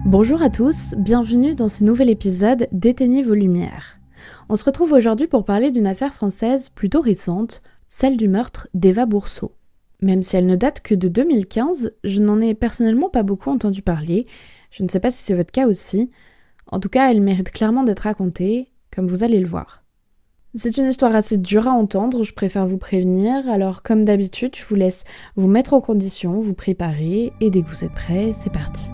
Bonjour à tous, bienvenue dans ce nouvel épisode d'Éteignez vos lumières. On se retrouve aujourd'hui pour parler d'une affaire française plutôt récente, celle du meurtre d'Eva Bourseau. Même si elle ne date que de 2015, je n'en ai personnellement pas beaucoup entendu parler, je ne sais pas si c'est votre cas aussi. En tout cas, elle mérite clairement d'être racontée, comme vous allez le voir. C'est une histoire assez dure à entendre, je préfère vous prévenir, alors comme d'habitude, je vous laisse vous mettre en condition, vous préparer, et dès que vous êtes prêts, c'est parti.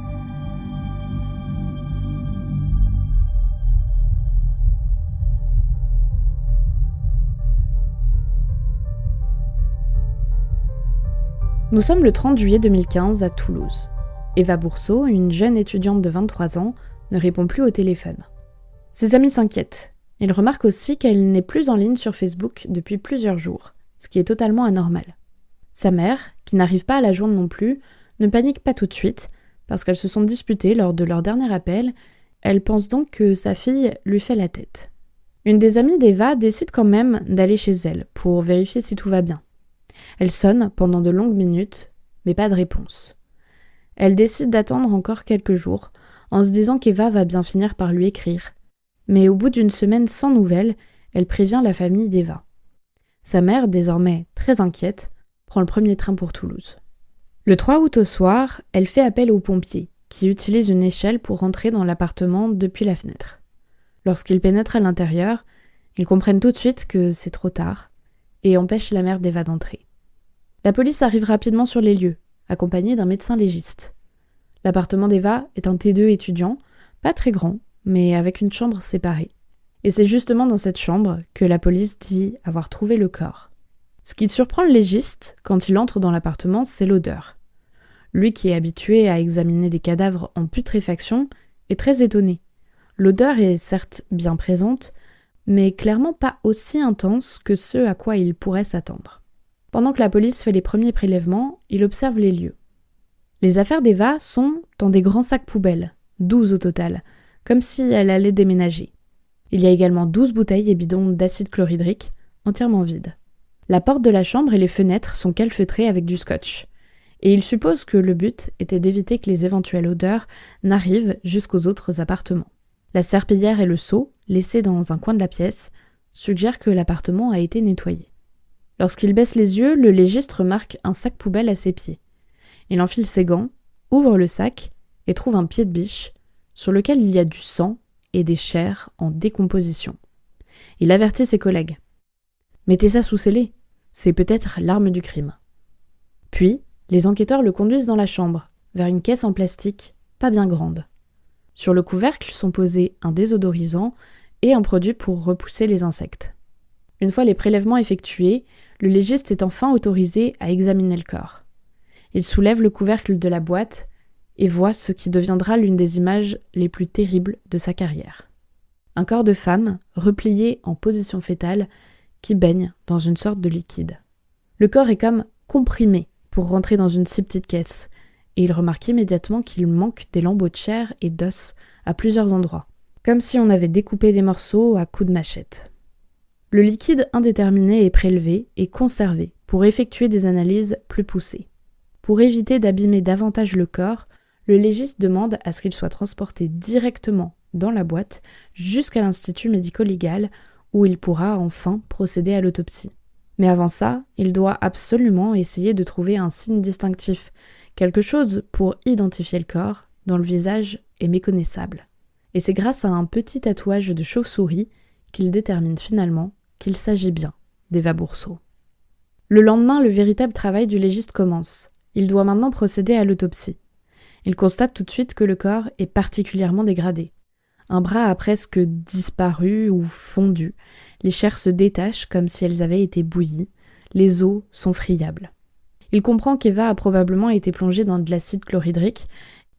Nous sommes le 30 juillet 2015 à Toulouse. Eva Bourseau, une jeune étudiante de 23 ans, ne répond plus au téléphone. Ses amis s'inquiètent. Ils remarquent aussi qu'elle n'est plus en ligne sur Facebook depuis plusieurs jours, ce qui est totalement anormal. Sa mère, qui n'arrive pas à la joindre non plus, ne panique pas tout de suite, parce qu'elles se sont disputées lors de leur dernier appel. Elle pense donc que sa fille lui fait la tête. Une des amies d'Eva décide quand même d'aller chez elle pour vérifier si tout va bien. Elle sonne pendant de longues minutes, mais pas de réponse. Elle décide d'attendre encore quelques jours, en se disant qu'Eva va bien finir par lui écrire. Mais au bout d'une semaine sans nouvelles, elle prévient la famille d'Eva. Sa mère, désormais très inquiète, prend le premier train pour Toulouse. Le 3 août au soir, elle fait appel aux pompiers, qui utilisent une échelle pour rentrer dans l'appartement depuis la fenêtre. Lorsqu'ils pénètrent à l'intérieur, ils comprennent tout de suite que c'est trop tard et empêchent la mère d'Eva d'entrer. La police arrive rapidement sur les lieux, accompagnée d'un médecin légiste. L'appartement d'Eva est un T2 étudiant, pas très grand, mais avec une chambre séparée. Et c'est justement dans cette chambre que la police dit avoir trouvé le corps. Ce qui surprend le légiste, quand il entre dans l'appartement, c'est l'odeur. Lui qui est habitué à examiner des cadavres en putréfaction est très étonné. L'odeur est certes bien présente, mais clairement pas aussi intense que ce à quoi il pourrait s'attendre. Pendant que la police fait les premiers prélèvements, il observe les lieux. Les affaires d'Eva sont dans des grands sacs poubelles, 12 au total, comme si elle allait déménager. Il y a également 12 bouteilles et bidons d'acide chlorhydrique, entièrement vides. La porte de la chambre et les fenêtres sont calfeutrées avec du scotch. Et il suppose que le but était d'éviter que les éventuelles odeurs n'arrivent jusqu'aux autres appartements. La serpillière et le seau, laissés dans un coin de la pièce, suggèrent que l'appartement a été nettoyé. Lorsqu'il baisse les yeux, le légiste remarque un sac poubelle à ses pieds. Il enfile ses gants, ouvre le sac et trouve un pied de biche sur lequel il y a du sang et des chairs en décomposition. Il avertit ses collègues. « Mettez ça sous scellé, c'est peut-être l'arme du crime. » Puis, les enquêteurs le conduisent dans la chambre, vers une caisse en plastique pas bien grande. Sur le couvercle sont posés un désodorisant et un produit pour repousser les insectes. Une fois les prélèvements effectués, le légiste est enfin autorisé à examiner le corps. Il soulève le couvercle de la boîte et voit ce qui deviendra l'une des images les plus terribles de sa carrière. Un corps de femme, replié en position fétale, qui baigne dans une sorte de liquide. Le corps est comme comprimé pour rentrer dans une si petite caisse, et il remarque immédiatement qu'il manque des lambeaux de chair et d'os à plusieurs endroits, comme si on avait découpé des morceaux à coups de machette. Le liquide indéterminé est prélevé et conservé pour effectuer des analyses plus poussées. Pour éviter d'abîmer davantage le corps, le légiste demande à ce qu'il soit transporté directement dans la boîte jusqu'à l'institut médico-légal où il pourra enfin procéder à l'autopsie. Mais avant ça, il doit absolument essayer de trouver un signe distinctif, quelque chose pour identifier le corps dont le visage est méconnaissable. Et c'est grâce à un petit tatouage de chauve-souris qu'il détermine finalement qu'il s'agit bien d'Eva Bourseau. Le lendemain, le véritable travail du légiste commence. Il doit maintenant procéder à l'autopsie. Il constate tout de suite que le corps est particulièrement dégradé. Un bras a presque disparu ou fondu. Les chairs se détachent comme si elles avaient été bouillies. Les os sont friables. Il comprend qu'Eva a probablement été plongée dans de l'acide chlorhydrique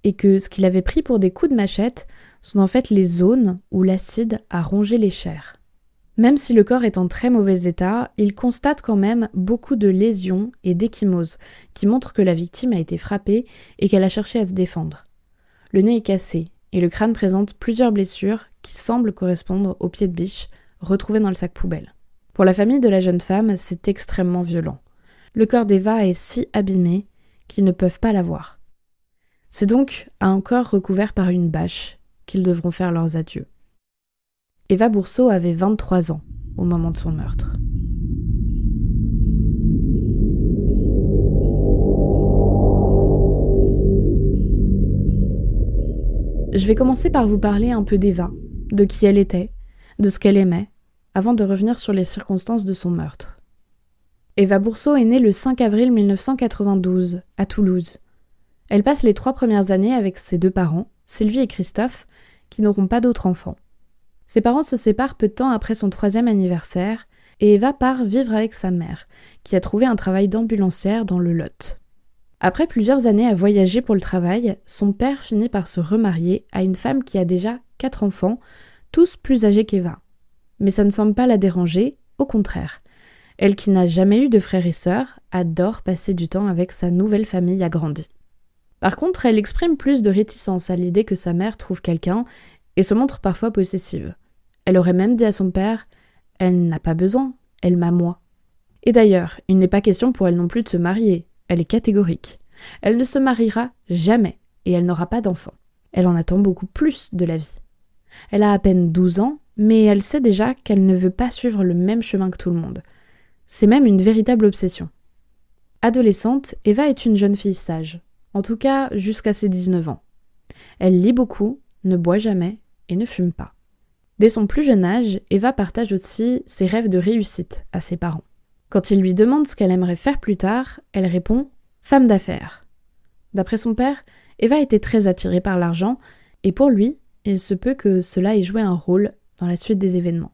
et que ce qu'il avait pris pour des coups de machette sont en fait les zones où l'acide a rongé les chairs. Même si le corps est en très mauvais état, il constate quand même beaucoup de lésions et d'échymoses qui montrent que la victime a été frappée et qu'elle a cherché à se défendre. Le nez est cassé et le crâne présente plusieurs blessures qui semblent correspondre aux pieds de biche retrouvés dans le sac poubelle. Pour la famille de la jeune femme, c'est extrêmement violent. Le corps d'Eva est si abîmé qu'ils ne peuvent pas la voir. C'est donc à un corps recouvert par une bâche qu'ils devront faire leurs adieux. Eva Bourseau avait 23 ans au moment de son meurtre. Je vais commencer par vous parler un peu d'Eva, de qui elle était, de ce qu'elle aimait, avant de revenir sur les circonstances de son meurtre. Eva Bourseau est née le 5 avril 1992, à Toulouse. Elle passe les 3 premières années avec ses 2 parents, Sylvie et Christophe, qui n'auront pas d'autres enfants. Ses parents se séparent peu de temps après son 3e anniversaire, et Eva part vivre avec sa mère, qui a trouvé un travail d'ambulancière dans le Lot. Après plusieurs années à voyager pour le travail, son père finit par se remarier à une femme qui a déjà 4 enfants, tous plus âgés qu'Eva. Mais ça ne semble pas la déranger, au contraire. Elle qui n'a jamais eu de frères et sœurs, adore passer du temps avec sa nouvelle famille agrandie. Par contre, elle exprime plus de réticence à l'idée que sa mère trouve quelqu'un et se montre parfois possessive. Elle aurait même dit à son père « Elle n'a pas besoin, elle m'a moi ». Et d'ailleurs, il n'est pas question pour elle non plus de se marier. Elle est catégorique. Elle ne se mariera jamais et elle n'aura pas d'enfant. Elle en attend beaucoup plus de la vie. Elle a à peine 12 ans, mais elle sait déjà qu'elle ne veut pas suivre le même chemin que tout le monde. C'est même une véritable obsession. Adolescente, Eva est une jeune fille sage, en tout cas jusqu'à ses 19 ans. Elle lit beaucoup, ne boit jamais et ne fume pas. Dès son plus jeune âge, Eva partage aussi ses rêves de réussite à ses parents. Quand ils lui demandent ce qu'elle aimerait faire plus tard, elle répond « femme d'affaires ». D'après son père, Eva était très attirée par l'argent et pour lui, il se peut que cela ait joué un rôle dans la suite des événements.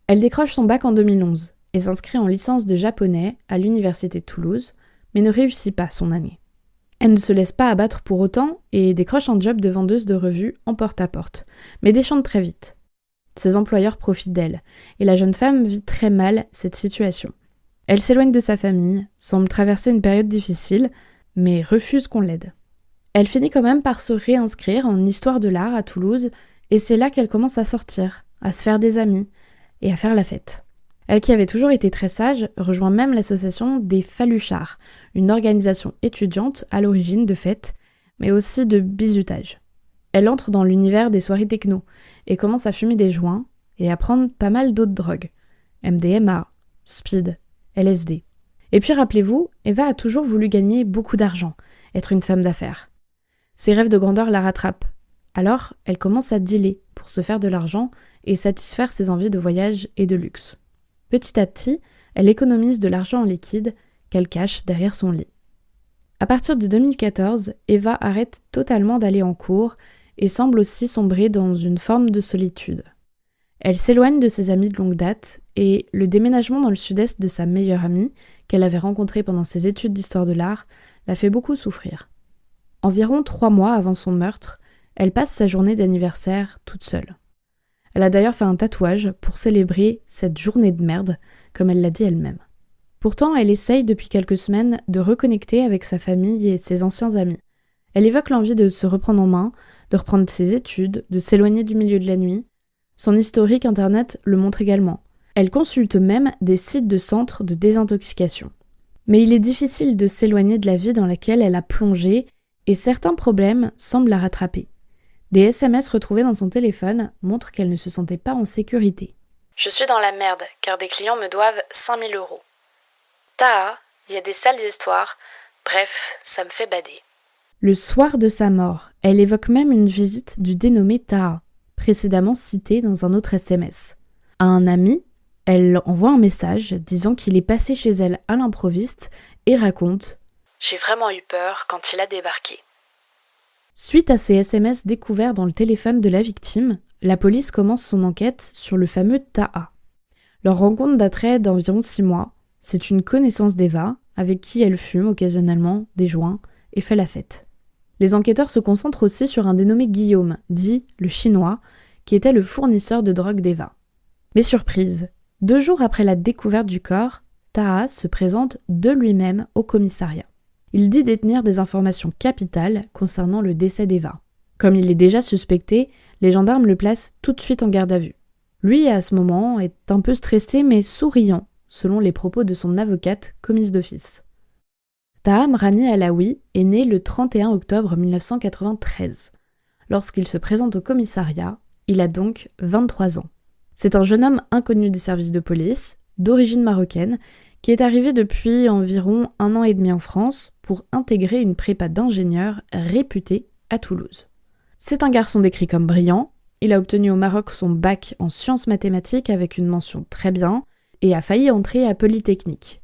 Elle décroche son bac en 2011 et s'inscrit en licence de japonais à l'université de Toulouse, mais ne réussit pas son année. Elle ne se laisse pas abattre pour autant et décroche un job de vendeuse de revues en porte-à-porte, mais déchante très vite. Ses employeurs profitent d'elle et la jeune femme vit très mal cette situation. Elle s'éloigne de sa famille, semble traverser une période difficile, mais refuse qu'on l'aide. Elle finit quand même par se réinscrire en histoire de l'art à Toulouse, et c'est là qu'elle commence à sortir, à se faire des amis, et à faire la fête. Elle qui avait toujours été très sage, rejoint même l'association des Faluchards, une organisation étudiante à l'origine de fêtes, mais aussi de bizutage. Elle entre dans l'univers des soirées techno, et commence à fumer des joints, et à prendre pas mal d'autres drogues. MDMA, speed, LSD. Et puis rappelez-vous, Eva a toujours voulu gagner beaucoup d'argent, être une femme d'affaires. Ses rêves de grandeur la rattrapent. Alors, elle commence à dealer pour se faire de l'argent et satisfaire ses envies de voyage et de luxe. Petit à petit, elle économise de l'argent en liquide qu'elle cache derrière son lit. À partir de 2014, Eva arrête totalement d'aller en cours et semble aussi sombrer dans une forme de solitude. Elle s'éloigne de ses amis de longue date et le déménagement dans le sud-est de sa meilleure amie, qu'elle avait rencontrée pendant ses études d'histoire de l'art, la fait beaucoup souffrir. Environ 3 mois avant son meurtre, elle passe sa journée d'anniversaire toute seule. Elle a d'ailleurs fait un tatouage pour célébrer cette journée de merde, comme elle l'a dit elle-même. Pourtant, elle essaye depuis quelques semaines de reconnecter avec sa famille et ses anciens amis. Elle évoque l'envie de se reprendre en main, de reprendre ses études, de s'éloigner du milieu de la nuit. Son historique internet le montre également. Elle consulte même des sites de centres de désintoxication. Mais il est difficile de s'éloigner de la vie dans laquelle elle a plongé et certains problèmes semblent la rattraper. Des SMS retrouvés dans son téléphone montrent qu'elle ne se sentait pas en sécurité. « Je suis dans la merde car des clients me doivent 5 000 €. Taha, il y a des sales histoires. Bref, ça me fait bader. » Le soir de sa mort, elle évoque même une visite du dénommé Taha, précédemment cité dans un autre SMS. À un ami, elle envoie un message disant qu'il est passé chez elle à l'improviste et raconte « J'ai vraiment eu peur quand il a débarqué. » Suite à ces SMS découverts dans le téléphone de la victime, la police commence son enquête sur le fameux Taha. Leur rencontre daterait d'environ 6 mois. C'est une connaissance d'Eva, avec qui elle fume occasionnellement des joints et fait la fête. Les enquêteurs se concentrent aussi sur un dénommé Guillaume, dit le Chinois, qui était le fournisseur de drogue d'Eva. Mais surprise, 2 jours après la découverte du corps, Taha se présente de lui-même au commissariat. Il dit détenir des informations capitales concernant le décès d'Eva. Comme il est déjà suspecté, les gendarmes le placent tout de suite en garde à vue. Lui, à ce moment, est un peu stressé mais souriant, selon les propos de son avocate commise d'office. Taha Amrani Alaoui est né le 31 octobre 1993. Lorsqu'il se présente au commissariat, il a donc 23 ans. C'est un jeune homme inconnu des services de police, d'origine marocaine, qui est arrivé depuis environ 1 an et demi en France pour intégrer une prépa d'ingénieur réputée à Toulouse. C'est un garçon décrit comme brillant, il a obtenu au Maroc son bac en sciences mathématiques avec une mention très bien et a failli entrer à Polytechnique.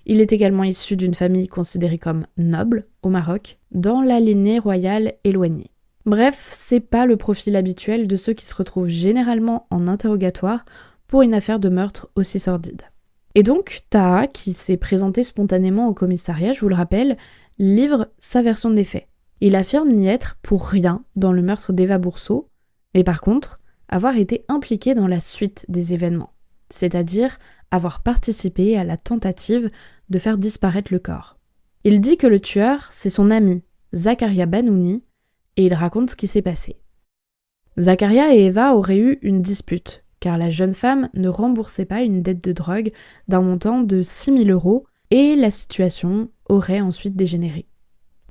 Il est également issu d'une famille considérée comme noble au Maroc, dans la lignée royale éloignée. Bref, c'est pas le profil habituel de ceux qui se retrouvent généralement en interrogatoire pour une affaire de meurtre aussi sordide. Et donc, Taha, qui s'est présenté spontanément au commissariat, je vous le rappelle, livre sa version des faits. Il affirme n'y être pour rien dans le meurtre d'Eva Bourseau, mais par contre, avoir été impliqué dans la suite des événements, c'est-à-dire avoir participé à la tentative de faire disparaître le corps. Il dit que le tueur, c'est son ami, Zakaria Banouni, et il raconte ce qui s'est passé. Zakaria et Eva auraient eu une dispute, car la jeune femme ne remboursait pas une dette de drogue d'un montant de 6 000 € et la situation aurait ensuite dégénéré.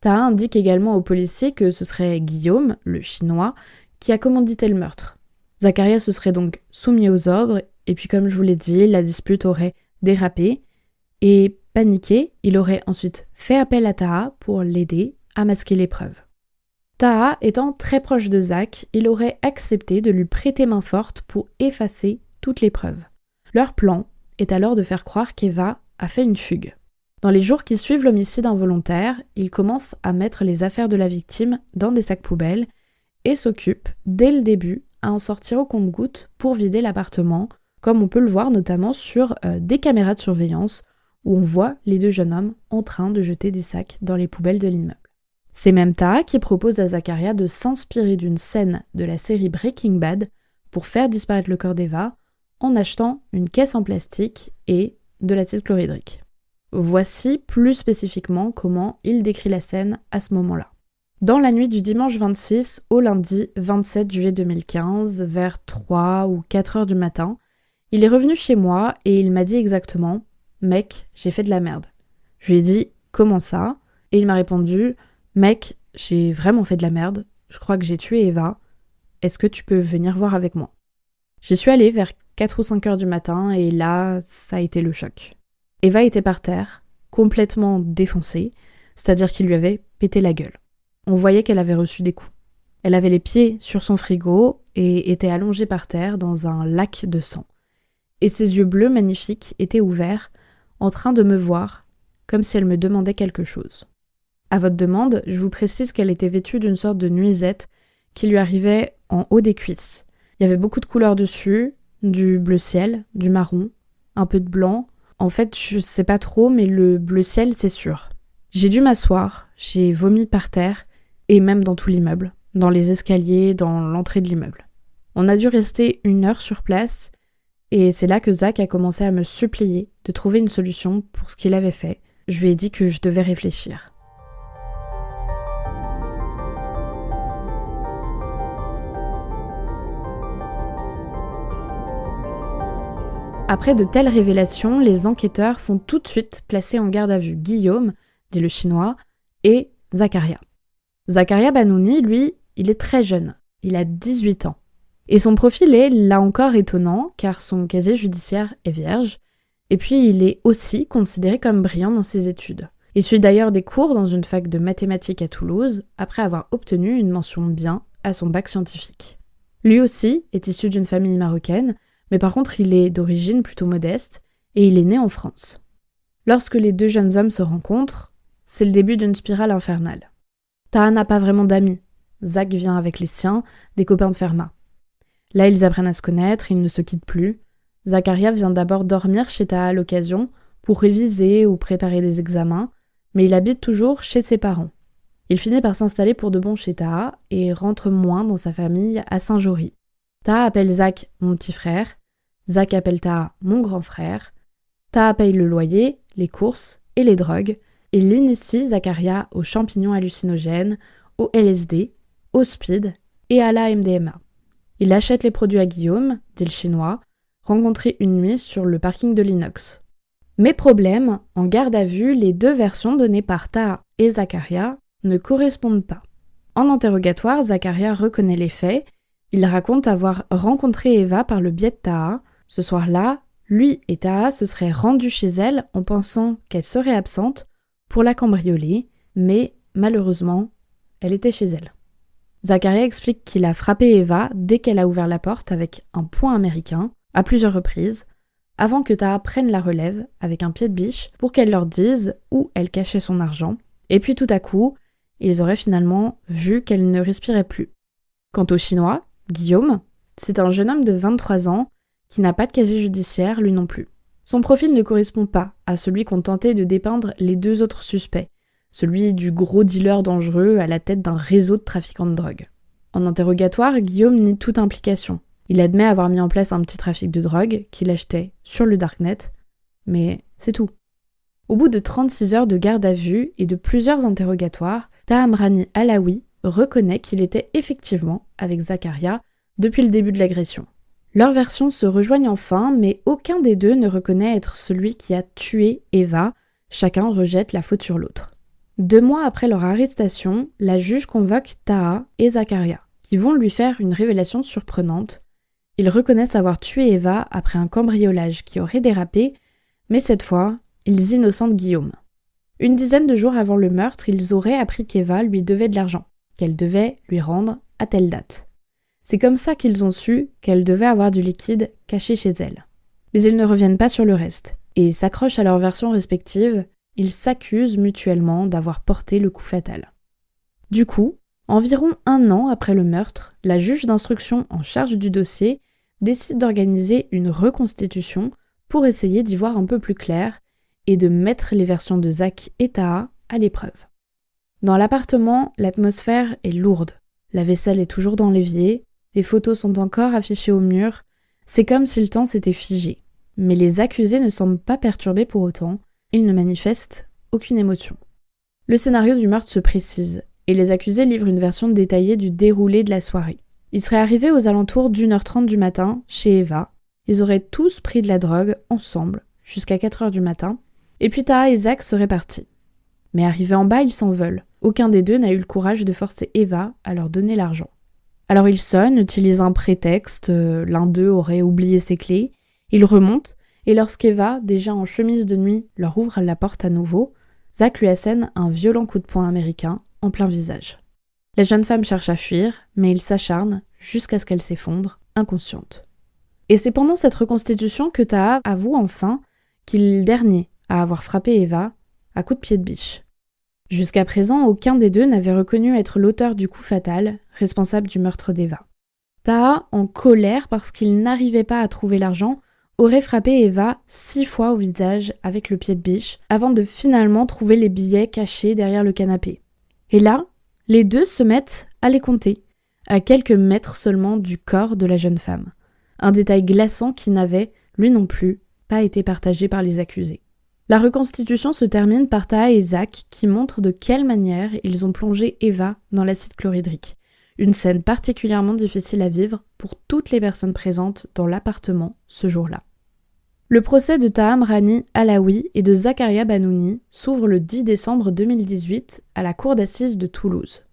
Taha indique également aux policiers que ce serait Guillaume, le Chinois, qui a commandité le meurtre. Zakaria se serait donc soumis aux ordres, et puis comme je vous l'ai dit, la dispute aurait dérapé, et paniqué, il aurait ensuite fait appel à Taha pour l'aider à masquer les preuves. Taha étant très proche de Zach, il aurait accepté de lui prêter main forte pour effacer toutes les preuves. Leur plan est alors de faire croire qu'Eva a fait une fugue. Dans les jours qui suivent l'homicide involontaire, il commence à mettre les affaires de la victime dans des sacs poubelles et s'occupe, dès le début, à en sortir au compte-gouttes pour vider l'appartement, comme on peut le voir notamment sur des caméras de surveillance où on voit les 2 jeunes hommes en train de jeter des sacs dans les poubelles de l'immeuble. C'est même Taha qui propose à Zakaria de s'inspirer d'une scène de la série Breaking Bad pour faire disparaître le corps d'Eva en achetant une caisse en plastique et de l'acide chlorhydrique. Voici plus spécifiquement comment il décrit la scène à ce moment-là. Dans la nuit du dimanche 26 au lundi 27 juillet 2015, vers 3 ou 4 heures du matin, il est revenu chez moi et il m'a dit exactement « Mec, j'ai fait de la merde ». Je lui ai dit « Comment ça ?» Et il m'a répondu « Mec, j'ai vraiment fait de la merde, je crois que j'ai tué Eva, est-ce que tu peux venir voir avec moi ?» J'y suis allée vers 4 ou 5 heures du matin et là, ça a été le choc. Eva était par terre, complètement défoncée, c'est-à-dire qu'il lui avait pété la gueule. On voyait qu'elle avait reçu des coups. Elle avait les pieds sur son frigo et était allongée par terre dans un lac de sang. Et ses yeux bleus magnifiques étaient ouverts, en train de me voir, comme si elle me demandait quelque chose. À votre demande, je vous précise qu'elle était vêtue d'une sorte de nuisette qui lui arrivait en haut des cuisses. Il y avait beaucoup de couleurs dessus, du bleu ciel, du marron, un peu de blanc. En fait, je sais pas trop, mais le bleu ciel, c'est sûr. J'ai dû m'asseoir, j'ai vomi par terre, et même dans tout l'immeuble, dans les escaliers, dans l'entrée de l'immeuble. On a dû rester 1 heure sur place, et c'est là que Zach a commencé à me supplier de trouver une solution pour ce qu'il avait fait. Je lui ai dit que je devais réfléchir. Après de telles révélations, les enquêteurs font tout de suite placer en garde à vue Guillaume, dit le Chinois, et Zakaria. Zakaria Banouni, lui, il est très jeune, il a 18 ans. Et son profil est, là encore, étonnant, car son casier judiciaire est vierge, et puis il est aussi considéré comme brillant dans ses études. Il suit d'ailleurs des cours dans une fac de mathématiques à Toulouse, après avoir obtenu une mention bien à son bac scientifique. Lui aussi est issu d'une famille marocaine, mais par contre il est d'origine plutôt modeste, et il est né en France. Lorsque les 2 jeunes hommes se rencontrent, c'est le début d'une spirale infernale. Taha n'a pas vraiment d'amis. Zach vient avec les siens, des copains de Fermat. Là, ils apprennent à se connaître, ils ne se quittent plus. Zakaria vient d'abord dormir chez Taha à l'occasion pour réviser ou préparer des examens, mais il habite toujours chez ses parents. Il finit par s'installer pour de bon chez Taha et rentre moins dans sa famille à Saint-Jory. Taha appelle Zach mon petit frère, Zach appelle Taha mon grand frère. Taha paye le loyer, les courses et les drogues, et l'initie Zakaria aux champignons hallucinogènes, au LSD, au speed et à la MDMA. Il achète les produits à Guillaume, dit le Chinois, rencontré une nuit sur le parking de l'Inox. Mais problème, en garde à vue, les deux versions données par Taha et Zakaria ne correspondent pas. En interrogatoire, Zakaria reconnaît les faits. Il raconte avoir rencontré Eva par le biais de Taha. Ce soir-là, lui et Taha se seraient rendus chez elle en pensant qu'elle serait absente pour la cambrioler, mais malheureusement, elle était chez elle. Zakaria explique qu'il a frappé Eva dès qu'elle a ouvert la porte avec un poing américain, à plusieurs reprises, avant que Taha prenne la relève avec un pied de biche pour qu'elle leur dise où elle cachait son argent. Et puis tout à coup, ils auraient finalement vu qu'elle ne respirait plus. Quant au Chinois, Guillaume, c'est un jeune homme de 23 ans qui n'a pas de casier judiciaire, lui non plus. Son profil ne correspond pas à celui qu'ont tenté de dépeindre les deux autres suspects, celui du gros dealer dangereux à la tête d'un réseau de trafiquants de drogue. En interrogatoire, Guillaume nie toute implication. Il admet avoir mis en place un petit trafic de drogue qu'il achetait sur le darknet, mais c'est tout. Au bout de 36 heures de garde à vue et de plusieurs interrogatoires, Taha Amrani Alaoui reconnaît qu'il était effectivement avec Zakaria depuis le début de l'agression. Leurs versions se rejoignent enfin, mais aucun des deux ne reconnaît être celui qui a tué Eva. Chacun rejette la faute sur l'autre. 2 mois après leur arrestation, la juge convoque Taha et Zakaria, qui vont lui faire une révélation surprenante. Ils reconnaissent avoir tué Eva après un cambriolage qui aurait dérapé, mais cette fois, ils innocentent Guillaume. Une dizaine de jours avant le meurtre, ils auraient appris qu'Eva lui devait de l'argent, qu'elle devait lui rendre à telle date. C'est comme ça qu'ils ont su qu'elle devait avoir du liquide caché chez elle. Mais ils ne reviennent pas sur le reste, et s'accrochent à leurs versions respectives. Ils s'accusent mutuellement d'avoir porté le coup fatal. Du coup, environ 1 an après le meurtre, la juge d'instruction en charge du dossier décide d'organiser une reconstitution pour essayer d'y voir un peu plus clair et de mettre les versions de Zach et Taha à l'épreuve. Dans l'appartement, l'atmosphère est lourde. La vaisselle est toujours dans l'évier, les photos sont encore affichées au mur. C'est comme si le temps s'était figé. Mais les accusés ne semblent pas perturbés pour autant. Ils ne manifestent aucune émotion. Le scénario du meurtre se précise, et les accusés livrent une version détaillée du déroulé de la soirée. Ils seraient arrivés aux alentours d'1h30 du matin, chez Eva. Ils auraient tous pris de la drogue, ensemble, jusqu'à 4h du matin, et puis Taha et Zach seraient partis. Mais arrivés en bas, ils s'en veulent. Aucun des deux n'a eu le courage de forcer Eva à leur donner l'argent. Alors ils sonnent, utilisent un prétexte, l'un d'eux aurait oublié ses clés, ils remontent, et lorsqu'Eva, déjà en chemise de nuit, leur ouvre la porte à nouveau, Zach lui assène un violent coup de poing américain en plein visage. La jeune femme cherche à fuir, mais il s'acharne jusqu'à ce qu'elle s'effondre, inconsciente. Et c'est pendant cette reconstitution que Taha avoue enfin qu'il est le dernier à avoir frappé Eva à coups de pied de biche. Jusqu'à présent, aucun des deux n'avait reconnu être l'auteur du coup fatal, responsable du meurtre d'Eva. Taha, en colère parce qu'il n'arrivait pas à trouver l'argent, aurait frappé Eva 6 fois au visage avec le pied de biche, avant de finalement trouver les billets cachés derrière le canapé. Et là, les deux se mettent à les compter, à quelques mètres seulement du corps de la jeune femme. Un détail glaçant qui n'avait, lui non plus, pas été partagé par les accusés. La reconstitution se termine par Taha et Zach qui montrent de quelle manière ils ont plongé Eva dans l'acide chlorhydrique. Une scène particulièrement difficile à vivre pour toutes les personnes présentes dans l'appartement ce jour-là. Le procès de Taha Amrani Alaoui et de Zakaria Banouni s'ouvre le 10 décembre 2018 à la cour d'assises de Toulouse.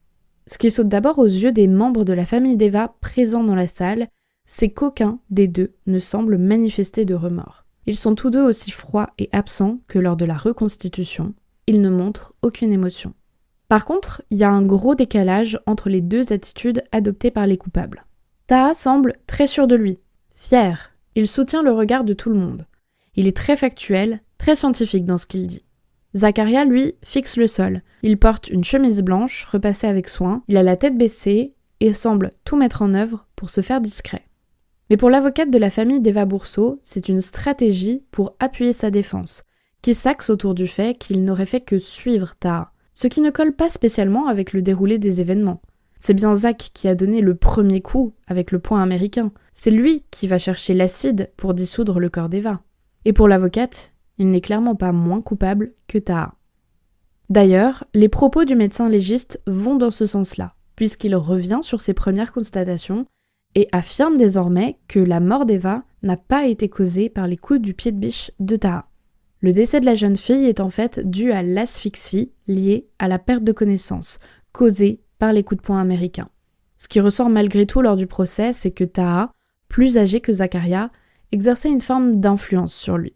Ce qui saute d'abord aux yeux des membres de la famille d'Eva présents dans la salle, c'est qu'aucun des deux ne semble manifester de remords. Ils sont tous deux aussi froids et absents que lors de la reconstitution. Ils ne montrent aucune émotion. Par contre, il y a un gros décalage entre les deux attitudes adoptées par les coupables. Taha semble très sûr de lui, fier. Il soutient le regard de tout le monde. Il est très factuel, très scientifique dans ce qu'il dit. Zakaria, lui, fixe le sol. Il porte une chemise blanche, repassée avec soin, il a la tête baissée et semble tout mettre en œuvre pour se faire discret. Mais pour l'avocate de la famille d'Eva Bourseau, c'est une stratégie pour appuyer sa défense, qui s'axe autour du fait qu'il n'aurait fait que suivre Taha, ce qui ne colle pas spécialement avec le déroulé des événements. C'est bien Zach qui a donné le premier coup avec le poing américain. C'est lui qui va chercher l'acide pour dissoudre le corps d'Eva. Et pour l'avocate, il n'est clairement pas moins coupable que Taha. D'ailleurs, les propos du médecin légiste vont dans ce sens-là, puisqu'il revient sur ses premières constatations et affirme désormais que la mort d'Eva n'a pas été causée par les coups du pied de biche de Taha. Le décès de la jeune fille est en fait dû à l'asphyxie liée à la perte de connaissance, causée par les coups de poing américains. Ce qui ressort malgré tout lors du procès, c'est que Taha, plus âgé que Zakaria, exerçait une forme d'influence sur lui.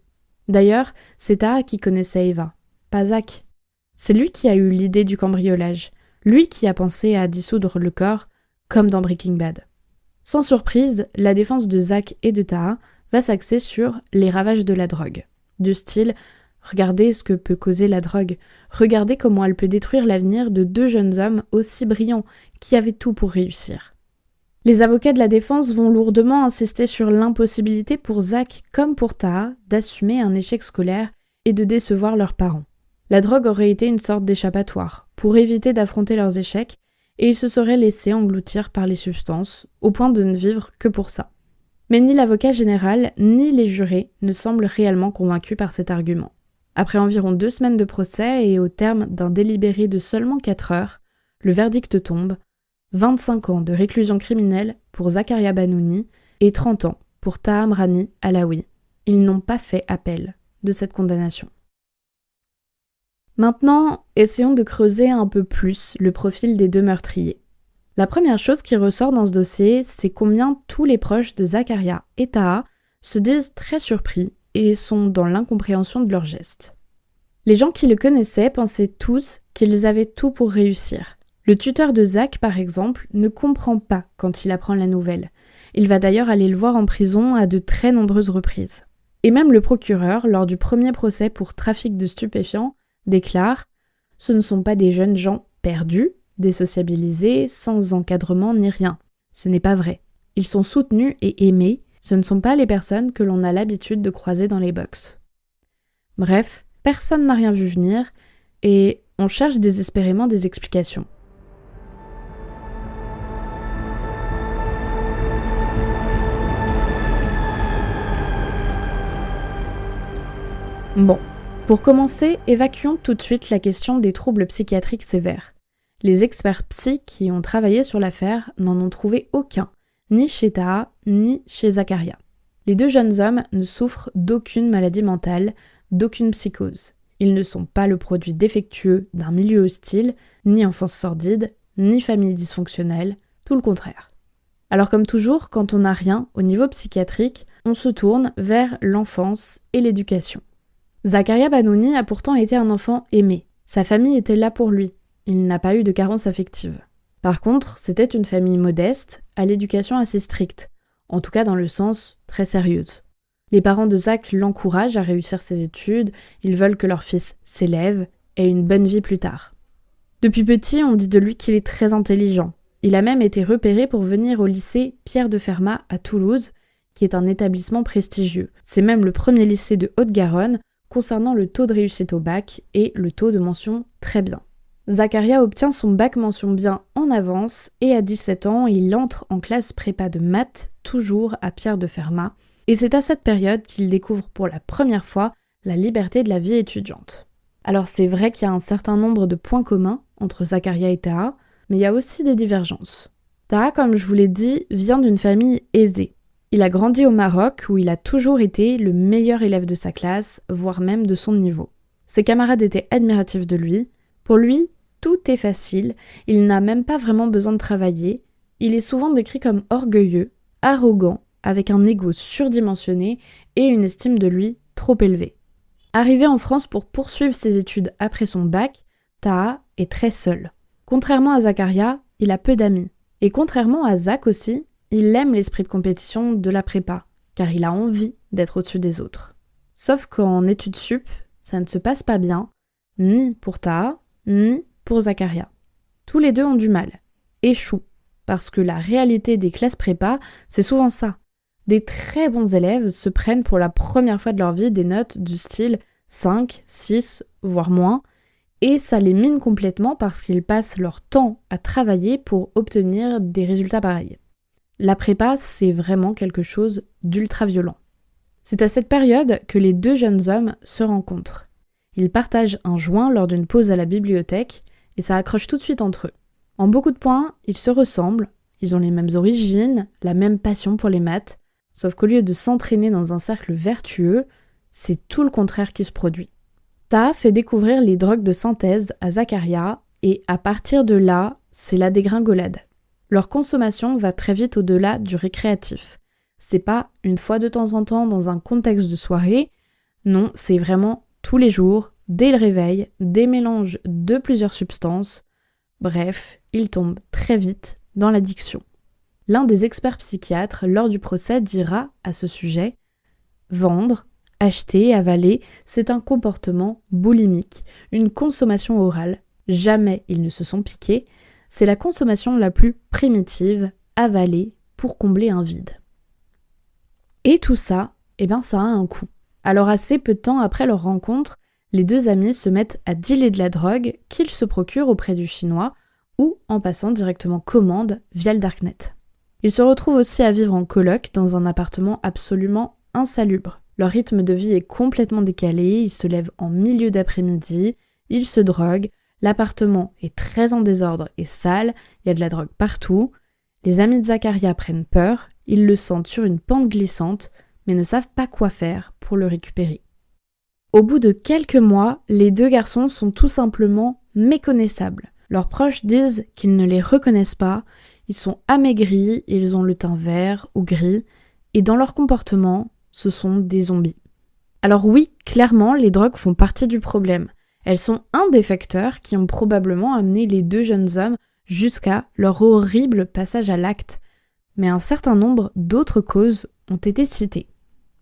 D'ailleurs, c'est Taha qui connaissait Eva, pas Zach. C'est lui qui a eu l'idée du cambriolage, lui qui a pensé à dissoudre le corps, comme dans Breaking Bad. Sans surprise, la défense de Zach et de Taha va s'axer sur les ravages de la drogue. Du style « Regardez ce que peut causer la drogue, regardez comment elle peut détruire l'avenir de deux jeunes hommes aussi brillants qui avaient tout pour réussir. » Les avocats de la défense vont lourdement insister sur l'impossibilité pour Zach comme pour Taha d'assumer un échec scolaire et de décevoir leurs parents. La drogue aurait été une sorte d'échappatoire pour éviter d'affronter leurs échecs et ils se seraient laissés engloutir par les substances au point de ne vivre que pour ça. Mais ni l'avocat général ni les jurés ne semblent réellement convaincus par cet argument. Après environ 2 semaines de procès et au terme d'un délibéré de seulement 4 heures, le verdict tombe, 25 ans de réclusion criminelle pour Zakaria Banouni et 30 ans pour Taha Mrani Alaoui. Ils n'ont pas fait appel de cette condamnation. Maintenant, essayons de creuser un peu plus le profil des deux meurtriers. La première chose qui ressort dans ce dossier, c'est combien tous les proches de Zakaria et Taha se disent très surpris et sont dans l'incompréhension de leurs gestes. Les gens qui le connaissaient pensaient tous qu'ils avaient tout pour réussir. Le tuteur de Zach, par exemple, ne comprend pas quand il apprend la nouvelle. Il va d'ailleurs aller le voir en prison à de très nombreuses reprises. Et même le procureur, lors du premier procès pour trafic de stupéfiants, déclare « Ce ne sont pas des jeunes gens perdus, désociabilisés, sans encadrement ni rien. Ce n'est pas vrai. Ils sont soutenus et aimés. Ce ne sont pas les personnes que l'on a l'habitude de croiser dans les box. » Bref, personne n'a rien vu venir et on cherche désespérément des explications. Bon, pour commencer, évacuons tout de suite la question des troubles psychiatriques sévères. Les experts psy qui ont travaillé sur l'affaire n'en ont trouvé aucun, ni chez Taha, ni chez Zakaria. Les deux jeunes hommes ne souffrent d'aucune maladie mentale, d'aucune psychose. Ils ne sont pas le produit défectueux d'un milieu hostile, ni enfance sordide, ni famille dysfonctionnelle, tout le contraire. Alors comme toujours, quand on n'a rien au niveau psychiatrique, on se tourne vers l'enfance et l'éducation. Zakaria Banouni a pourtant été un enfant aimé. Sa famille était là pour lui. Il n'a pas eu de carence affective. Par contre, c'était une famille modeste, à l'éducation assez stricte, en tout cas dans le sens très sérieuse. Les parents de Zach l'encouragent à réussir ses études, ils veulent que leur fils s'élève et ait une bonne vie plus tard. Depuis petit, on dit de lui qu'il est très intelligent. Il a même été repéré pour venir au lycée Pierre de Fermat à Toulouse, qui est un établissement prestigieux. C'est même le premier lycée de Haute-Garonne concernant le taux de réussite au bac et le taux de mention très bien. Zakaria obtient son bac mention bien en avance et à 17 ans, il entre en classe prépa de maths, toujours à Pierre de Fermat, et c'est à cette période qu'il découvre pour la première fois la liberté de la vie étudiante. Alors c'est vrai qu'il y a un certain nombre de points communs entre Zakaria et Taha, mais il y a aussi des divergences. Taha, comme je vous l'ai dit, vient d'une famille aisée. Il a grandi au Maroc où il a toujours été le meilleur élève de sa classe, voire même de son niveau. Ses camarades étaient admiratifs de lui. Pour lui, tout est facile, il n'a même pas vraiment besoin de travailler. Il est souvent décrit comme orgueilleux, arrogant, avec un ego surdimensionné et une estime de lui trop élevée. Arrivé en France pour poursuivre ses études après son bac, Taha est très seul. Contrairement à Zakaria, il a peu d'amis. Et contrairement à Zach aussi, il aime l'esprit de compétition de la prépa, car il a envie d'être au-dessus des autres. Sauf qu'en études sup, ça ne se passe pas bien, ni pour Taha, ni pour Zakaria. Tous les deux ont du mal, échouent, parce que la réalité des classes prépa, c'est souvent ça. Des très bons élèves se prennent pour la première fois de leur vie des notes du style 5, 6, voire moins, et ça les mine complètement parce qu'ils passent leur temps à travailler pour obtenir des résultats pareils. La prépa, c'est vraiment quelque chose d'ultra violent. C'est à cette période que les deux jeunes hommes se rencontrent. Ils partagent un joint lors d'une pause à la bibliothèque et ça accroche tout de suite entre eux. En beaucoup de points, ils se ressemblent, ils ont les mêmes origines, la même passion pour les maths, sauf qu'au lieu de s'entraîner dans un cercle vertueux, c'est tout le contraire qui se produit. Taha fait découvrir les drogues de synthèse à Zakaria et à partir de là, c'est la dégringolade. Leur consommation va très vite au-delà du récréatif. C'est pas une fois de temps en temps dans un contexte de soirée, non, c'est vraiment tous les jours, dès le réveil, des mélanges de plusieurs substances. Bref, ils tombent très vite dans l'addiction. L'un des experts psychiatres lors du procès dira à ce sujet « Vendre, acheter, avaler, c'est un comportement boulimique, une consommation orale. Jamais ils ne se sont piqués. C'est la consommation la plus primitive, avalée pour combler un vide. » Et tout ça, ça a un coût. Alors assez peu de temps après leur rencontre, les deux amis se mettent à dealer de la drogue qu'ils se procurent auprès du Chinois ou en passant directement commande via le Darknet. Ils se retrouvent aussi à vivre en coloc dans un appartement absolument insalubre. Leur rythme de vie est complètement décalé, ils se lèvent en milieu d'après-midi, ils se droguent, l'appartement est très en désordre et sale, il y a de la drogue partout. Les amis de Zakaria prennent peur, ils le sentent sur une pente glissante, mais ne savent pas quoi faire pour le récupérer. Au bout de quelques mois, les deux garçons sont tout simplement méconnaissables. Leurs proches disent qu'ils ne les reconnaissent pas, ils sont amaigris, ils ont le teint vert ou gris, et dans leur comportement, ce sont des zombies. Alors oui, clairement, les drogues font partie du problème. Elles sont un des facteurs qui ont probablement amené les deux jeunes hommes jusqu'à leur horrible passage à l'acte. Mais un certain nombre d'autres causes ont été citées.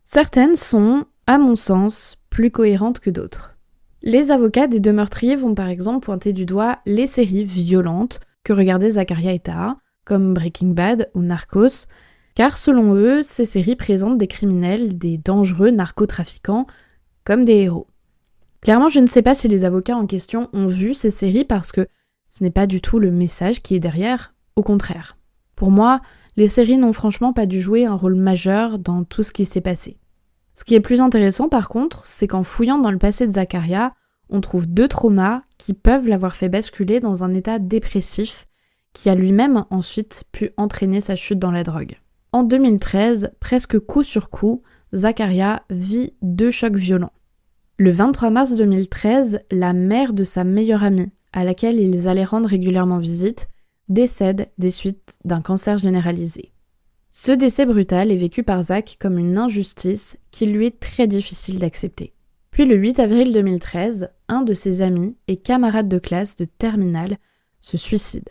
Certaines sont, à mon sens, plus cohérentes que d'autres. Les avocats des deux meurtriers vont par exemple pointer du doigt les séries violentes que regardaient Zakaria et Taha, comme Breaking Bad ou Narcos, car selon eux, ces séries présentent des criminels, des dangereux narcotrafiquants, comme des héros. Clairement, je ne sais pas si les avocats en question ont vu ces séries parce que ce n'est pas du tout le message qui est derrière, au contraire. Pour moi, les séries n'ont franchement pas dû jouer un rôle majeur dans tout ce qui s'est passé. Ce qui est plus intéressant par contre, c'est qu'en fouillant dans le passé de Zakaria, on trouve deux traumas qui peuvent l'avoir fait basculer dans un état dépressif qui a lui-même ensuite pu entraîner sa chute dans la drogue. En 2013, presque coup sur coup, Zakaria vit deux chocs violents. Le 23 mars 2013, la mère de sa meilleure amie, à laquelle ils allaient rendre régulièrement visite, décède des suites d'un cancer généralisé. Ce décès brutal est vécu par Zach comme une injustice qui lui est très difficile d'accepter. Puis le 8 avril 2013, un de ses amis et camarades de classe de terminale se suicide.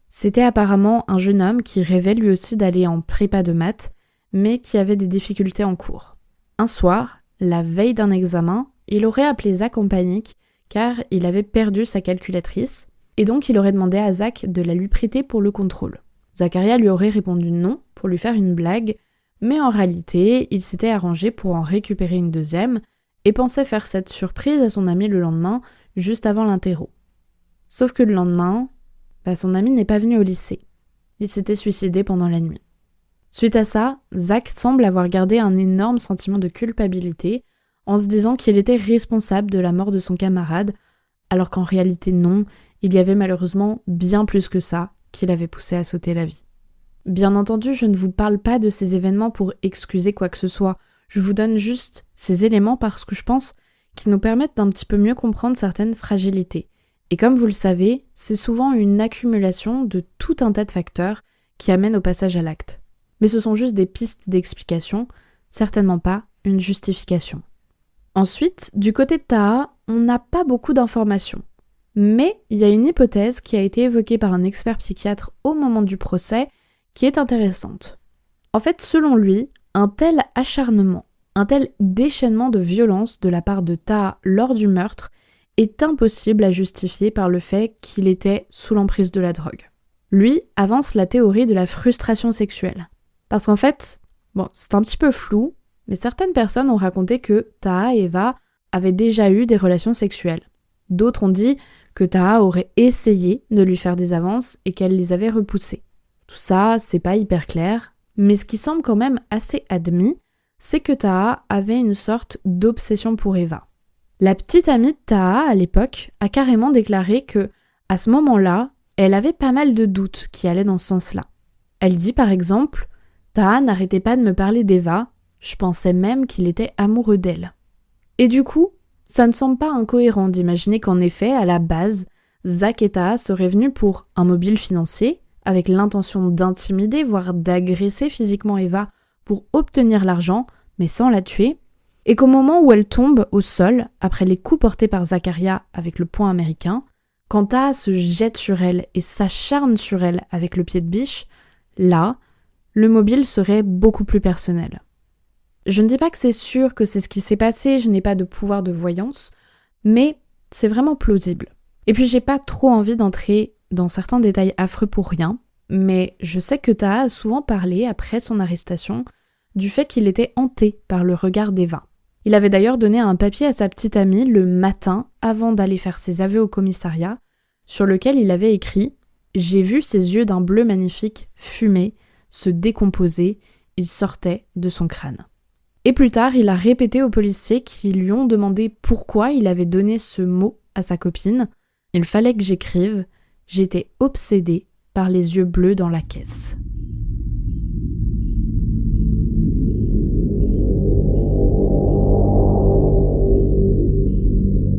C'était apparemment un jeune homme qui rêvait lui aussi d'aller en prépa de maths, mais qui avait des difficultés en cours. Un soir, la veille d'un examen, il aurait appelé Zach en panique car il avait perdu sa calculatrice et donc il aurait demandé à Zach de la lui prêter pour le contrôle. Zakaria lui aurait répondu non pour lui faire une blague, mais en réalité, il s'était arrangé pour en récupérer une deuxième et pensait faire cette surprise à son ami le lendemain, juste avant l'interro. Sauf que le lendemain, son ami n'est pas venu au lycée. Il s'était suicidé pendant la nuit. Suite à ça, Zach semble avoir gardé un énorme sentiment de culpabilité en se disant qu'il était responsable de la mort de son camarade, alors qu'en réalité non, il y avait malheureusement bien plus que ça qui l'avait poussé à sauter la vie. Bien entendu, je ne vous parle pas de ces événements pour excuser quoi que ce soit, je vous donne juste ces éléments parce que je pense qu'ils nous permettent d'un petit peu mieux comprendre certaines fragilités. Et comme vous le savez, c'est souvent une accumulation de tout un tas de facteurs qui amènent au passage à l'acte. Mais ce sont juste des pistes d'explication, certainement pas une justification. Ensuite, du côté de Taha, on n'a pas beaucoup d'informations. Mais il y a une hypothèse qui a été évoquée par un expert psychiatre au moment du procès qui est intéressante. En fait, selon lui, un tel acharnement, un tel déchaînement de violence de la part de Taha lors du meurtre est impossible à justifier par le fait qu'il était sous l'emprise de la drogue. Lui avance la théorie de la frustration sexuelle. Parce qu'en fait, c'est un petit peu flou, mais certaines personnes ont raconté que Taha et Eva avaient déjà eu des relations sexuelles. D'autres ont dit que Taha aurait essayé de lui faire des avances et qu'elle les avait repoussées. Tout ça, c'est pas hyper clair, mais ce qui semble quand même assez admis, c'est que Taha avait une sorte d'obsession pour Eva. La petite amie de Taha, à l'époque, a carrément déclaré que, à ce moment-là, elle avait pas mal de doutes qui allaient dans ce sens-là. Elle dit par exemple « Taha n'arrêtait pas de me parler d'Eva, je pensais même qu'il était amoureux d'elle. » Et du coup, ça ne semble pas incohérent d'imaginer qu'en effet, à la base, Zach et Taha seraient venus pour un mobile financier, avec l'intention d'intimider, voire d'agresser physiquement Eva pour obtenir l'argent, mais sans la tuer, et qu'au moment où elle tombe au sol, après les coups portés par Zakaria avec le poing américain, quand Taha se jette sur elle et s'acharne sur elle avec le pied de biche, là, le mobile serait beaucoup plus personnel. Je ne dis pas que c'est sûr que c'est ce qui s'est passé, je n'ai pas de pouvoir de voyance, mais c'est vraiment plausible. Et puis j'ai pas trop envie d'entrer dans certains détails affreux pour rien, mais je sais que Taha a souvent parlé, après son arrestation, du fait qu'il était hanté par le regard d'Eva. Il avait d'ailleurs donné un papier à sa petite amie le matin avant d'aller faire ses aveux au commissariat, sur lequel il avait écrit « J'ai vu ses yeux d'un bleu magnifique fumer, se décomposer, il sortait de son crâne ». Et plus tard, il a répété aux policiers qui lui ont demandé pourquoi il avait donné ce mot à sa copine. Il fallait que j'écrive « J'étais obsédée par les yeux bleus dans la caisse ».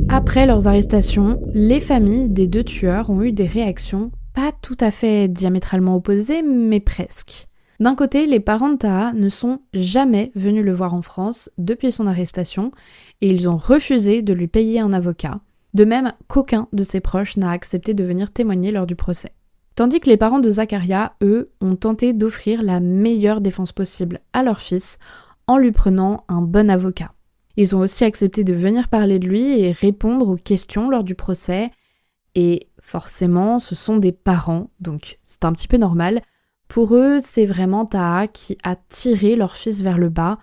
Après leurs arrestations, les familles des deux tueurs ont eu des réactions pas tout à fait diamétralement opposées, mais presque. D'un côté, les parents de Taha ne sont jamais venus le voir en France depuis son arrestation et ils ont refusé de lui payer un avocat, de même qu'aucun de ses proches n'a accepté de venir témoigner lors du procès. Tandis que les parents de Zakaria, eux, ont tenté d'offrir la meilleure défense possible à leur fils en lui prenant un bon avocat. Ils ont aussi accepté de venir parler de lui et répondre aux questions lors du procès. Et forcément, ce sont des parents, donc c'est un petit peu normal. Pour eux, c'est vraiment Taha qui a tiré leur fils vers le bas,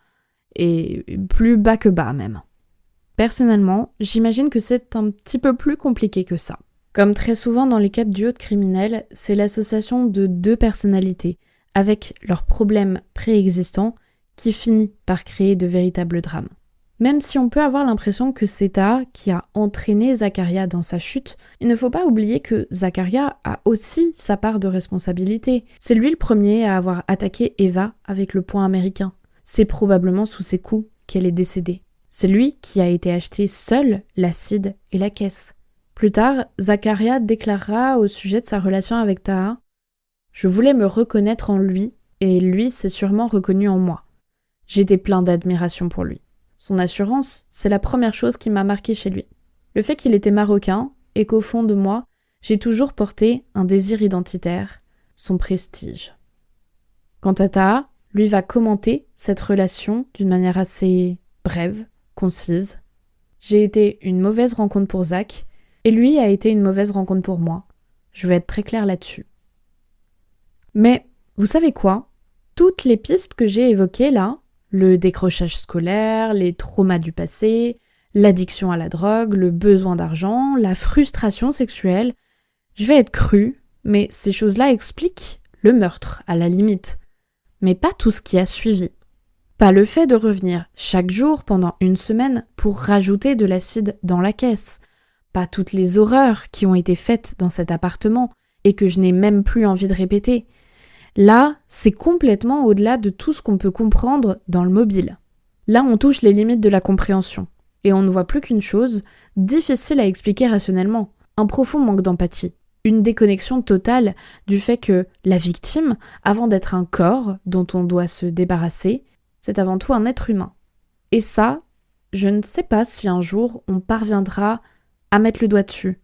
et plus bas que bas même. Personnellement, j'imagine que c'est un petit peu plus compliqué que ça. Comme très souvent dans les cas de duos de criminels, c'est l'association de deux personnalités, avec leurs problèmes préexistants, qui finit par créer de véritables drames. Même si on peut avoir l'impression que c'est Taha qui a entraîné Zakaria dans sa chute, il ne faut pas oublier que Zakaria a aussi sa part de responsabilité. C'est lui le premier à avoir attaqué Eva avec le poing américain. C'est probablement sous ses coups qu'elle est décédée. C'est lui qui a été acheté seul l'acide et la caisse. Plus tard, Zakaria déclarera au sujet de sa relation avec Taha « Je voulais me reconnaître en lui et lui s'est sûrement reconnu en moi. J'étais plein d'admiration pour lui. » Son assurance, c'est la première chose qui m'a marqué chez lui. Le fait qu'il était marocain et qu'au fond de moi, j'ai toujours porté un désir identitaire, son prestige. Quant à Taha, lui va commenter cette relation d'une manière assez brève, concise. J'ai été une mauvaise rencontre pour Zach, et lui a été une mauvaise rencontre pour moi. Je vais être très claire là-dessus. Mais, vous savez quoi ? Toutes les pistes que j'ai évoquées là, le décrochage scolaire, les traumas du passé, l'addiction à la drogue, le besoin d'argent, la frustration sexuelle. Je vais être crue, mais ces choses-là expliquent le meurtre, à la limite. Mais pas tout ce qui a suivi. Pas le fait de revenir chaque jour pendant une semaine pour rajouter de l'acide dans la caisse. Pas toutes les horreurs qui ont été faites dans cet appartement et que je n'ai même plus envie de répéter. Là, c'est complètement au-delà de tout ce qu'on peut comprendre dans le mobile. Là, on touche les limites de la compréhension. Et on ne voit plus qu'une chose, difficile à expliquer rationnellement, un profond manque d'empathie. Une déconnexion totale du fait que la victime, avant d'être un corps dont on doit se débarrasser, c'est avant tout un être humain. Et ça, je ne sais pas si un jour on parviendra à mettre le doigt dessus.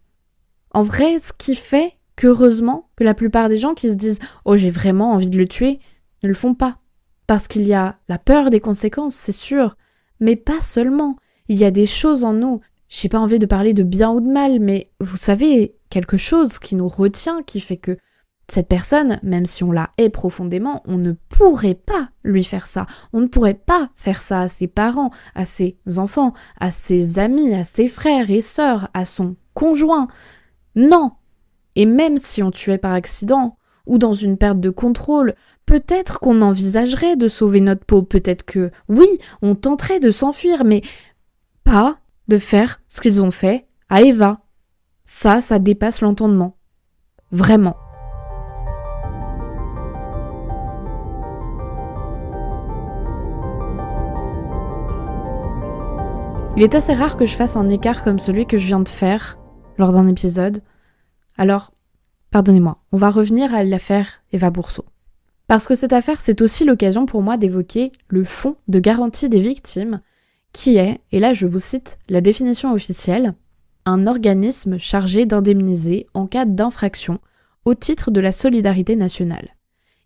En vrai, ce qui fait qu'heureusement que la plupart des gens qui se disent « Oh, j'ai vraiment envie de le tuer », ne le font pas. Parce qu'il y a la peur des conséquences, c'est sûr, mais pas seulement. Il y a des choses en nous, j'ai pas envie de parler de bien ou de mal, mais vous savez, quelque chose qui nous retient, qui fait que cette personne, même si on la hait profondément, on ne pourrait pas lui faire ça. On ne pourrait pas faire ça à ses parents, à ses enfants, à ses amis, à ses frères et sœurs, à son conjoint. Non! Et même si on tuait par accident, ou dans une perte de contrôle, peut-être qu'on envisagerait de sauver notre peau, peut-être que, oui, on tenterait de s'enfuir, mais pas de faire ce qu'ils ont fait à Eva. Ça dépasse l'entendement. Vraiment. Il est assez rare que je fasse un écart comme celui que je viens de faire lors d'un épisode. Alors, pardonnez-moi, on va revenir à l'affaire Eva Bourseau. Parce que cette affaire, c'est aussi l'occasion pour moi d'évoquer le fonds de garantie des victimes, qui est, et là je vous cite la définition officielle, un organisme chargé d'indemniser en cas d'infraction au titre de la solidarité nationale.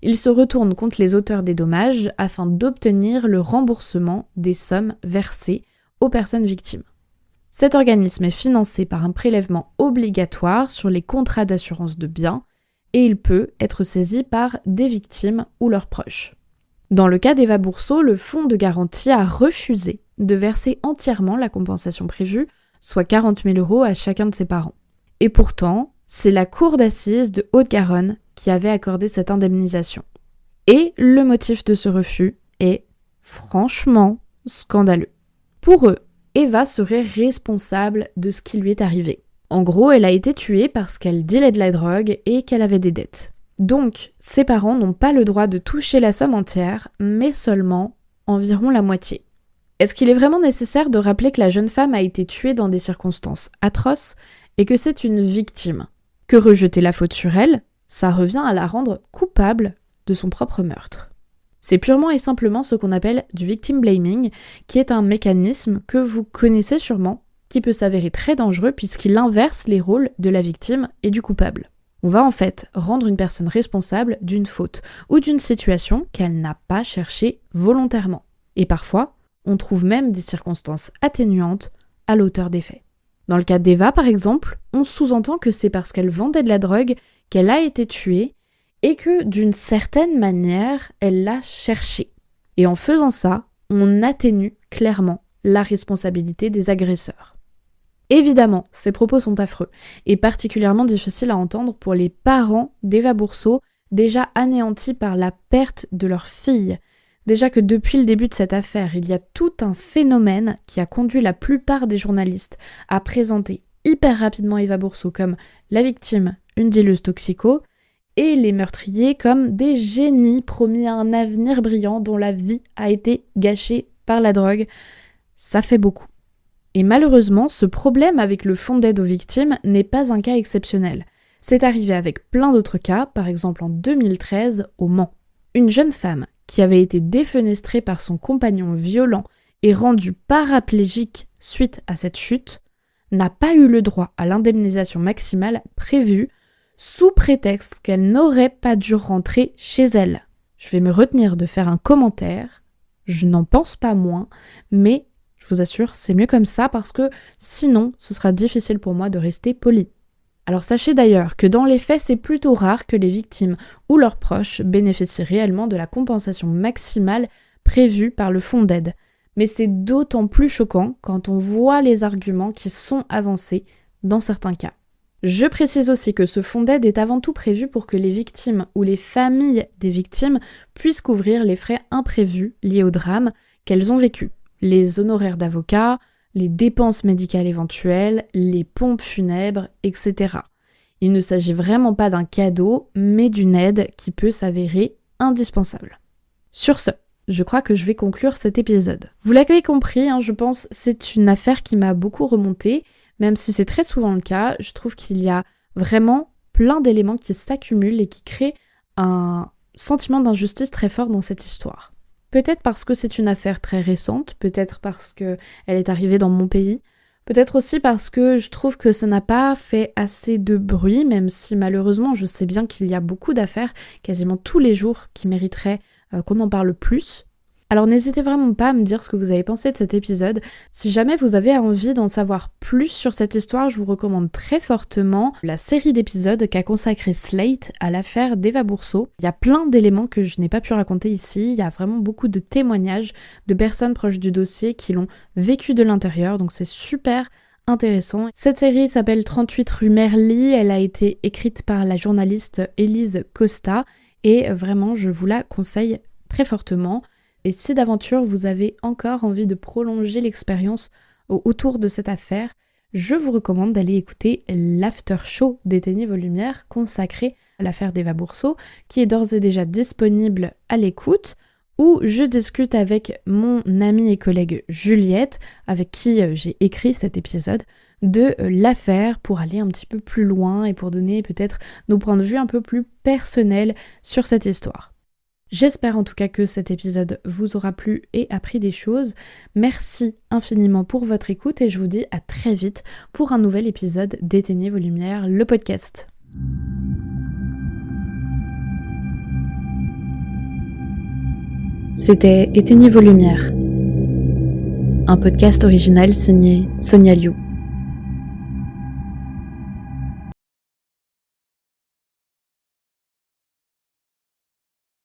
Il se retourne contre les auteurs des dommages afin d'obtenir le remboursement des sommes versées aux personnes victimes. Cet organisme est financé par un prélèvement obligatoire sur les contrats d'assurance de biens et il peut être saisi par des victimes ou leurs proches. Dans le cas d'Eva Bourseau, le fonds de garantie a refusé de verser entièrement la compensation prévue, soit 40 000 € à chacun de ses parents. Et pourtant, c'est la cour d'assises de Haute-Garonne qui avait accordé cette indemnisation. Et le motif de ce refus est franchement scandaleux. Pour eux, Eva serait responsable de ce qui lui est arrivé. En gros, elle a été tuée parce qu'elle dealait de la drogue et qu'elle avait des dettes. Donc, ses parents n'ont pas le droit de toucher la somme entière, mais seulement environ la moitié. Est-ce qu'il est vraiment nécessaire de rappeler que la jeune femme a été tuée dans des circonstances atroces et que c'est une victime ? Que rejeter la faute sur elle, ça revient à la rendre coupable de son propre meurtre. C'est purement et simplement ce qu'on appelle du victim blaming, qui est un mécanisme que vous connaissez sûrement, qui peut s'avérer très dangereux puisqu'il inverse les rôles de la victime et du coupable. On va en fait rendre une personne responsable d'une faute ou d'une situation qu'elle n'a pas cherchée volontairement. Et parfois, on trouve même des circonstances atténuantes à l'auteur des faits. Dans le cas d'Eva, par exemple, on sous-entend que c'est parce qu'elle vendait de la drogue qu'elle a été tuée et que, d'une certaine manière, elle l'a cherchée. Et en faisant ça, on atténue clairement la responsabilité des agresseurs. Évidemment, ces propos sont affreux et particulièrement difficiles à entendre pour les parents d'Eva Bourseau, déjà anéantis par la perte de leur fille. Déjà que depuis le début de cette affaire, il y a tout un phénomène qui a conduit la plupart des journalistes à présenter hyper rapidement Eva Bourseau comme la victime, une dealeuse toxico, et les meurtriers comme des génies promis à un avenir brillant dont la vie a été gâchée par la drogue. Ça fait beaucoup. Et malheureusement, ce problème avec le fonds d'aide aux victimes n'est pas un cas exceptionnel. C'est arrivé avec plein d'autres cas, par exemple en 2013 au Mans. Une jeune femme qui avait été défenestrée par son compagnon violent et rendue paraplégique suite à cette chute, n'a pas eu le droit à l'indemnisation maximale prévue sous prétexte qu'elle n'aurait pas dû rentrer chez elle. Je vais me retenir de faire un commentaire, je n'en pense pas moins, mais je vous assure, c'est mieux comme ça parce que sinon, ce sera difficile pour moi de rester poli. Alors sachez d'ailleurs que dans les faits, c'est plutôt rare que les victimes ou leurs proches bénéficient réellement de la compensation maximale prévue par le fonds d'aide. Mais c'est d'autant plus choquant quand on voit les arguments qui sont avancés dans certains cas. Je précise aussi que ce fonds d'aide est avant tout prévu pour que les victimes ou les familles des victimes puissent couvrir les frais imprévus liés au drame qu'elles ont vécu. Les honoraires d'avocat, les dépenses médicales éventuelles, les pompes funèbres, etc. Il ne s'agit vraiment pas d'un cadeau, mais d'une aide qui peut s'avérer indispensable. Sur ce, je crois que je vais conclure cet épisode. Vous l'avez compris, je pense c'est une affaire qui m'a beaucoup remonté, même si c'est très souvent le cas, je trouve qu'il y a vraiment plein d'éléments qui s'accumulent et qui créent un sentiment d'injustice très fort dans cette histoire. Peut-être parce que c'est une affaire très récente, peut-être parce qu'elle est arrivée dans mon pays, peut-être aussi parce que je trouve que ça n'a pas fait assez de bruit, même si malheureusement je sais bien qu'il y a beaucoup d'affaires, quasiment tous les jours, qui mériteraient qu'on en parle plus. Alors n'hésitez vraiment pas à me dire ce que vous avez pensé de cet épisode. Si jamais vous avez envie d'en savoir plus sur cette histoire, je vous recommande très fortement la série d'épisodes qu'a consacré Slate à l'affaire d'Eva Bourseau. Il y a plein d'éléments que je n'ai pas pu raconter ici, il y a vraiment beaucoup de témoignages de personnes proches du dossier qui l'ont vécu de l'intérieur, donc c'est super intéressant. Cette série s'appelle 38 rue Merly, elle a été écrite par la journaliste Élise Costa et vraiment je vous la conseille très fortement. Et si d'aventure vous avez encore envie de prolonger l'expérience autour de cette affaire, je vous recommande d'aller écouter l'after show d'Éteignez vos lumières consacré à l'affaire d'Eva Bourseau, qui est d'ores et déjà disponible à l'écoute, où je discute avec mon amie et collègue Juliette, avec qui j'ai écrit cet épisode, de l'affaire pour aller un petit peu plus loin et pour donner peut-être nos points de vue un peu plus personnels sur cette histoire. J'espère en tout cas que cet épisode vous aura plu et appris des choses. Merci infiniment pour votre écoute et je vous dis à très vite pour un nouvel épisode d'Éteignez vos lumières, le podcast. C'était Éteignez vos lumières, un podcast original signé Sonia Liu.